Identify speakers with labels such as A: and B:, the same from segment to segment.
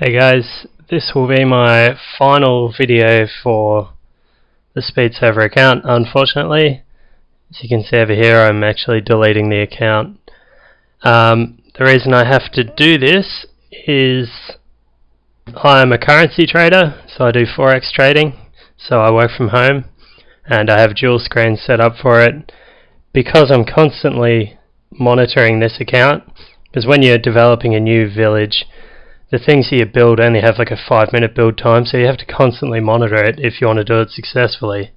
A: Hey guys, this will be my final video for the Speed Server account, unfortunately. As you can see over here, I'm actually deleting the account. The reason I have to do this is I'm a currency trader, so I do forex trading, so I work from home and I have dual screen set up for it because I'm constantly monitoring this account, because when you're developing a new village, the things you build only have like a 5-minute build time, so you have to constantly monitor it if you want to do it successfully.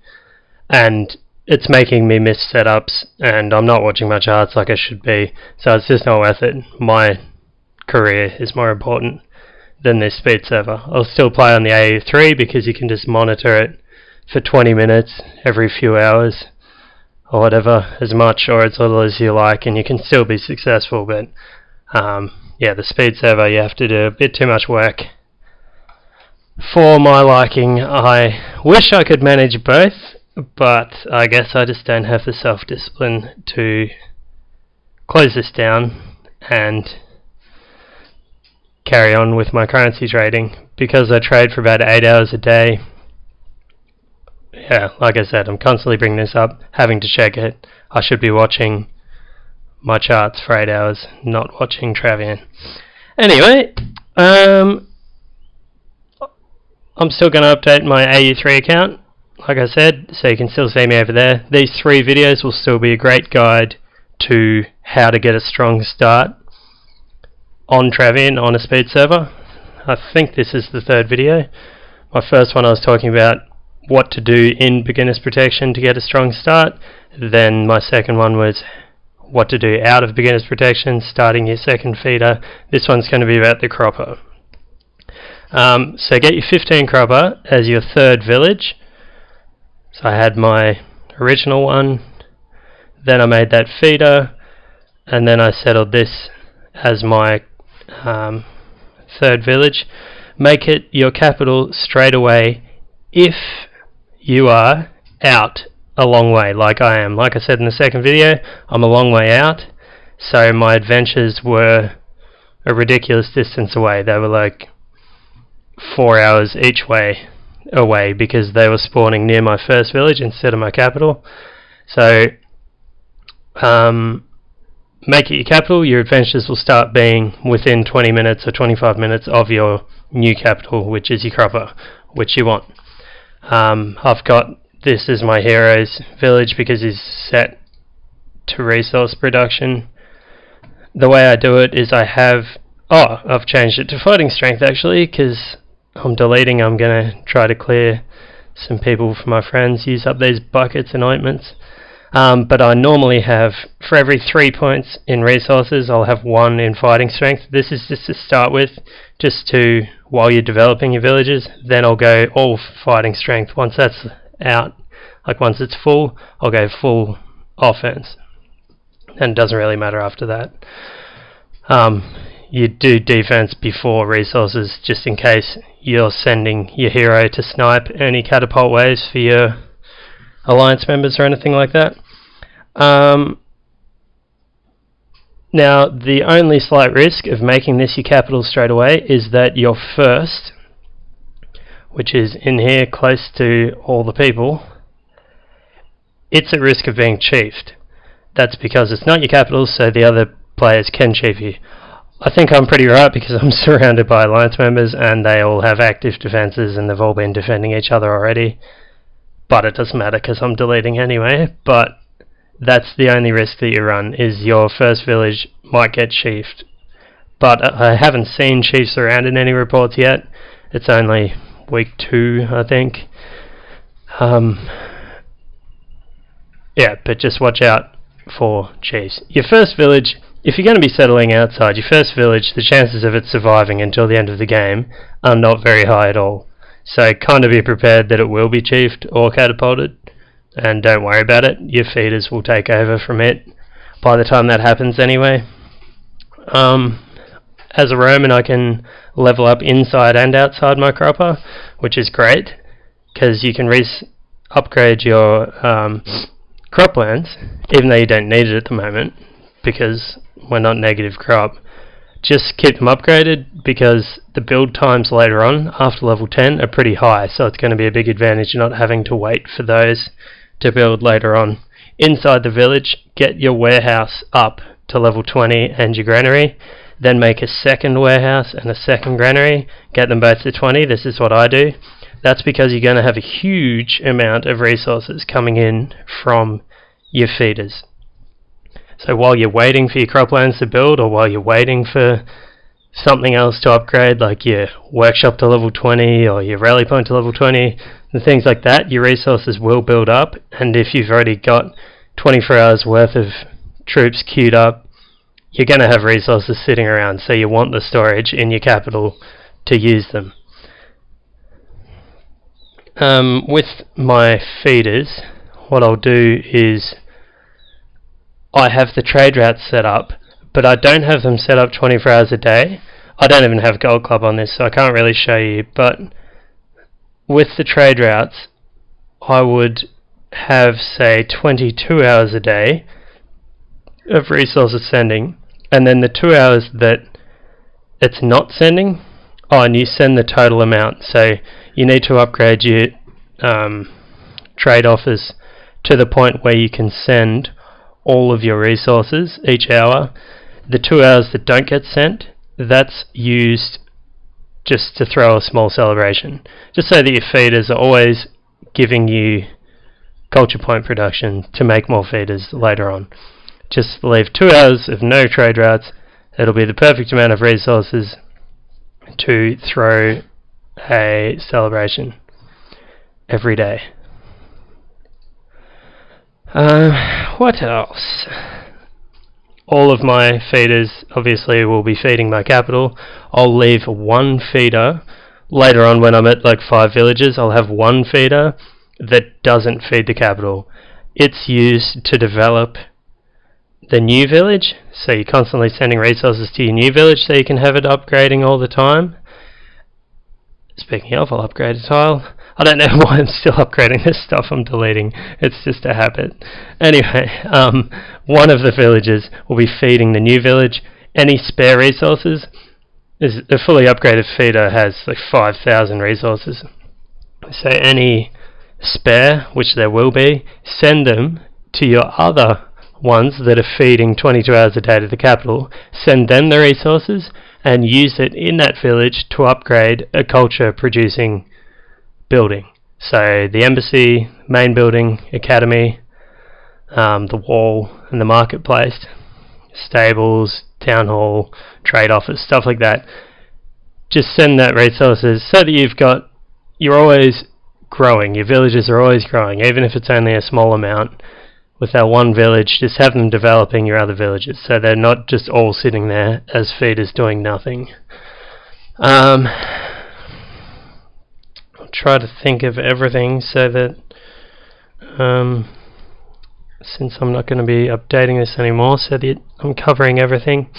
A: And it's making me miss setups, and I'm not watching much arts like I should be, so it's just not worth it. My career is more important than this speed server. I'll still play on the AU3 because you can just monitor it for 20 minutes every few hours, or whatever, as much or as little as you like, and you can still be successful, but yeah, the speed server, you have to do a bit too much work for my liking. I wish I could manage both, but I guess I just don't have the self-discipline to close this down and carry on with my currency trading, because I trade for about 8 hours a day. Yeah, like I said, I'm constantly bringing this up, having to check it. I should be watching my charts for 8 hours, not watching Travian. Anyway, I'm still going to update my AU3 account, like I said, so you can still see me over there. These 3 videos will still be a great guide to how to get a strong start on Travian on a speed server. I think this is the 3rd video. My first one I was talking about what to do in beginner's protection to get a strong start. Then my second one was what to do out of beginner's protection, starting your second feeder. This one's going to be about the cropper. So get your 15 cropper as your 3rd village. So I had my original one, then I made that feeder, and then I settled this as my 3rd village. Make it your capital straight away if you are out a long way, like I am. Like I said in the second video, I'm a long way out, so my adventures were a ridiculous distance away. They were like 4 hours each way away because they were spawning near my first village instead of my capital. So make it your capital. Your adventures will start being within 20 minutes or 25 minutes of your new capital, which is your cropper, which you want. I've got this as my hero's village because he's set to resource production. The way I do it is I've changed it to fighting strength actually, because I'm deleting. I'm going to try to clear some people from my friends, use up these buckets and ointments. But I normally have, for every 3 points in resources, I'll have 1 in fighting strength. This is just to start with, just to, while you're developing your villages. Then I'll go all fighting strength. Once that's out, like once it's full, I'll go full offense. And it doesn't really matter after that. You do defense before resources, just in case you're sending your hero to snipe any catapult waves for your alliance members or anything like that. Now, the only slight risk of making this your capital straight away is that your first, which is in here close to all the people, it's at risk of being chiefed. That's because it's not your capital, so the other players can chief you. I think I'm pretty right because I'm surrounded by alliance members and they all have active defenses and they've all been defending each other already. But it doesn't matter because I'm deleting anyway. But that's the only risk that you run, is your first village might get chiefed. But I haven't seen chiefs around in any reports yet. It's only week 2, I think. Yeah, but just watch out for chiefs. Your first village, if you're going to be settling outside, your first village, the chances of it surviving until the end of the game are not very high at all. So kind of be prepared that it will be chiefed or catapulted, and don't worry about it. Your feeders will take over from it by the time that happens anyway. As a Roman, I can level up inside and outside my cropper, which is great, because you can upgrade your croplands, even though you don't need it at the moment, because we're not negative crop, just keep them upgraded, because the build times later on after level 10 are pretty high, so it's going to be a big advantage not having to wait for those to build later on. Inside the village, get your warehouse up to level 20 and your granary, then make a second warehouse and a second granary, get them both to 20. This is what I do. That's because you're going to have a huge amount of resources coming in from your feeders. So while you're waiting for your croplands to build, or while you're waiting for something else to upgrade, like your workshop to level 20 or your rally point to level 20 and things like that, your resources will build up. And if you've already got 24 hours worth of troops queued up, you're going to have resources sitting around, so you want the storage in your capital to use them. With my feeders, what I'll do is I have the trade routes set up, but I don't have them set up 24 hours a day. I don't even have Gold Club on this, so I can't really show you, but with the trade routes, I would have, say, 22 hours a day of resources sending, and then the 2 hours that it's not sending, and you send the total amount. So you need to upgrade your trade offers to the point where you can send all of your resources each hour. The 2 hours that don't get sent, that's used just to throw a small celebration, just so that your feeders are always giving you culture point production to make more feeders later on. Just leave 2 hours of no trade routes. It'll be the perfect amount of resources to throw a celebration every day. What else? All of my feeders obviously will be feeding my capital. I'll leave one feeder later on when I'm at like 5 villages. I'll have one feeder that doesn't feed the capital. It's used to develop the new village, so you're constantly sending resources to your new village so you can have it upgrading all the time. Speaking of, I'll upgrade a tile. I don't know why I'm still upgrading this stuff I'm deleting. It's just a habit. Anyway, one of the villages will be feeding the new village. Any spare resources, a fully upgraded feeder has like 5,000 resources. So any spare, which there will be, send them to your other ones that are feeding 22 hours a day to the capital. Send them the resources and use it in that village to upgrade a culture producing building. So the embassy, main building, academy, the wall and the marketplace, stables, town hall, trade office, stuff like that. Just send that resources so that you're always growing. Your villages are always growing, even if it's only a small amount. With that one village, just have them developing your other villages, so they're not just all sitting there as feeders doing nothing. I'll try to think of everything so that since I'm not going to be updating this anymore, so that I'm covering everything.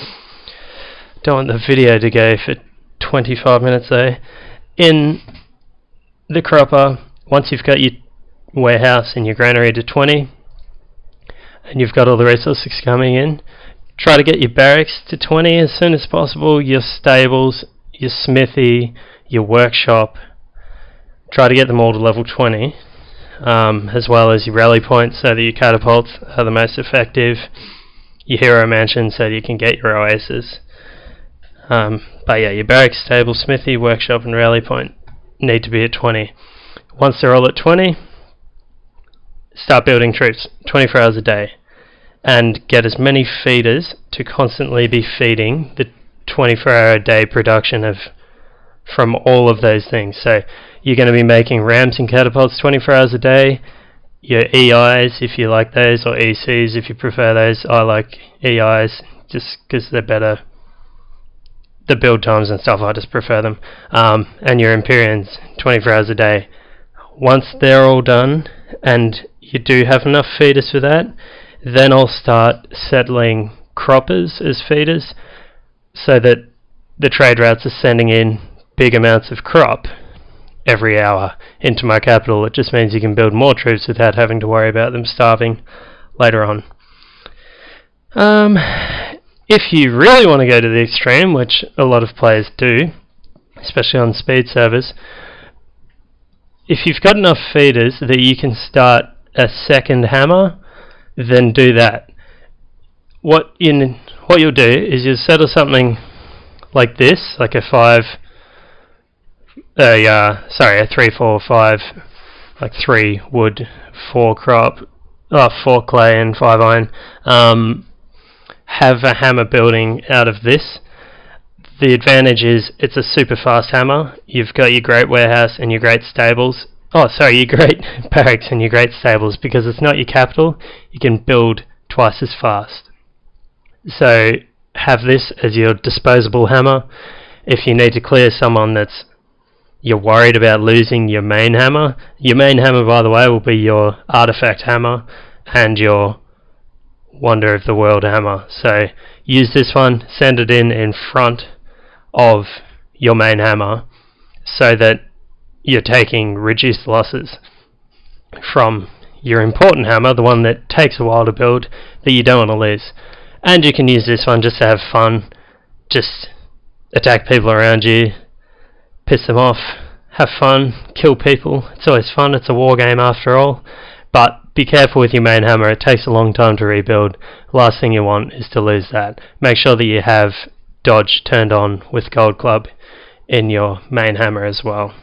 A: Don't want the video to go for 25 minutes though. In the cropper, once you've got your warehouse and your granary to 20, and you've got all the resources coming in, try to get your barracks to 20 as soon as possible, your stables, your smithy, your workshop. Try to get them all to level 20, as well as your rally points so that your catapults are the most effective, your hero mansion so that you can get your oasis. But yeah, your barracks, stable, smithy, workshop and rally point need to be at 20. Once they're all at 20, start building troops 24 hours a day and get as many feeders to constantly be feeding the 24-hour a day production from all of those things. So you're going to be making rams and catapults 24 hours a day, your EIs if you like those, or ECs if you prefer those. I like EIs just because they're better. The build times and stuff, I just prefer them. And your Empyreans 24 hours a day. Once they're all done and you do have enough feeders for that, then I'll start settling croppers as feeders so that the trade routes are sending in big amounts of crop every hour into my capital. It just means you can build more troops without having to worry about them starving later on. If you really want to go to the extreme, which a lot of players do, especially on speed servers, if you've got enough feeders that you can start a second hammer, then do that. What you'll do is you'll settle something like this, like a 3, 4, 5, like 3 wood, 4 crop, 4 clay and 5 iron. Have a hammer building out of this. The advantage is it's a super fast hammer. You've got your great warehouse and your great stables. Your great barracks and your great stables, because it's not your capital. You can build twice as fast. So have this as your disposable hammer. If you need to clear someone you're worried about losing your main hammer. Your main hammer, by the way, will be your artifact hammer and your Wonder of the World hammer. So use this one, send it in front of your main hammer so that you're taking reduced losses from your important hammer, the one that takes a while to build, that you don't want to lose. And you can use this one just to have fun, just attack people around you, piss them off, have fun, kill people. It's always fun, it's a war game after all. But be careful with your main hammer, it takes a long time to rebuild. Last thing you want is to lose that. Make sure that you have dodge turned on with Gold Club in your main hammer as well.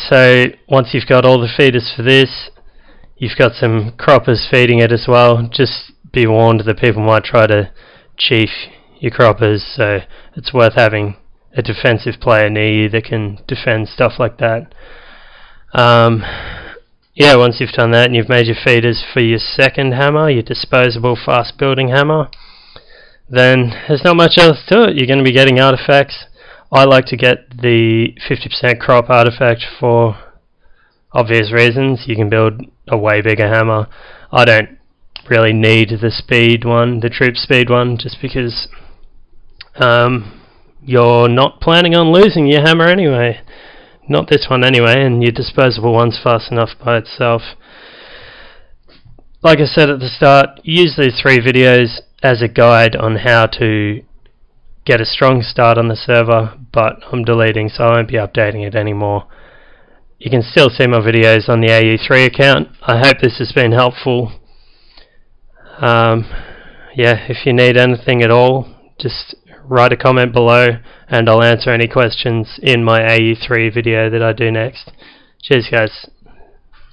A: So once you've got all the feeders for this, you've got some croppers feeding it as well. Just be warned that people might try to chief your croppers, so it's worth having a defensive player near you that can defend stuff like that. Once you've done that and you've made your feeders for your second hammer, your disposable fast building hammer, then there's not much else to it. You're going to be getting artifacts. I like to get the 50% crop artifact for obvious reasons. You can build a way bigger hammer. I don't really need the speed one, the troop speed one, just because you're not planning on losing your hammer anyway. Not this one anyway, and your disposable one's fast enough by itself. Like I said at the start, use these 3 videos as a guide on how to get a strong start on the server, but I'm deleting, so I won't be updating it anymore. You can still see my videos on the AU3 account. I hope this has been helpful. If you need anything at all, just write a comment below and I'll answer any questions in my AU3 video that I do next. Cheers guys.